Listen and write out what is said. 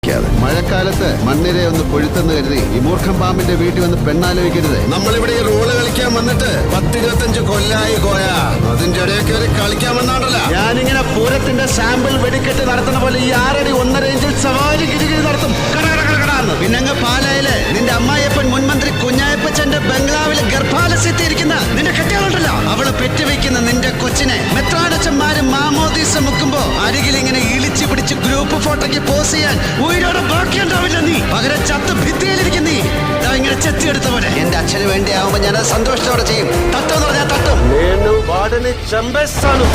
വിളിക്കാതെ. മഴക്കാലത്ത് മണ്ണിരെ ഒന്ന് കൊഴുത്തെന്ന് കരുതി ഈ മൂർഖം പാമ്പിന്റെ വീട്ടിൽ വന്ന് പെണ്ണാലോചിക്കരുത്. നമ്മളിവിടെ ഈ റോള് കളിക്കാൻ വന്നിട്ട് 10-25 കൊല്ലായി കോയാ. അതിന്റെ ഇടയൊക്കെ ഒരു കളിക്കാൻ വന്നാണല്ലോ. ഞാനിങ്ങനെ പൂരത്തിന്റെ സാമ്പിൾ വെടിക്കെട്ട് നടത്തുന്ന പോലെ ഈ 6 അടി 1.5 ഇഞ്ചിൽ സവാരി ഗിരിഗിരി നടത്തും. പിന്നങ്ങ് പാലായില് നിന്റെ അമ്മായിയപ്പൻ മുൻമന്ത്രി കുഞ്ഞായപ്പച്ചന്റെ ബംഗ്ലാവിലെ ഗർഭാലസ്യത്തിയിരിക്കുന്ന നിന്റെ കെട്ടിയാളുണ്ടല്ലോ, അവള് പെറ്റുവെക്കുന്ന നിന്റെ കൊച്ചിനെ മെത്രാനച്ചന്മാരും മാമോദീസ മുക്കുമ്പോ അരികിൽ ഇങ്ങനെ ഇളിച്ചു പിടിച്ച് ഗ്രൂപ്പ് ഫോട്ടോയ്ക്ക് പോസ് ചെയ്യാൻ ഉയരോടെ ബാക്കിയുണ്ടാവില്ല. നീ പകരം ചത്ത് ഭിത്തിയിലിരിക്കും. നീ ഇങ്ങനെ ചെത്തിയെടുത്ത പോലെ എന്റെ അച്ഛന് വേണ്ടിയാവുമ്പോ ഞാൻ സന്തോഷത്തോടെ ചെയ്യും. തട്ടെന്ന് പറഞ്ഞാൽ തട്ടും. నేను వాడిని చంపేస్తాను.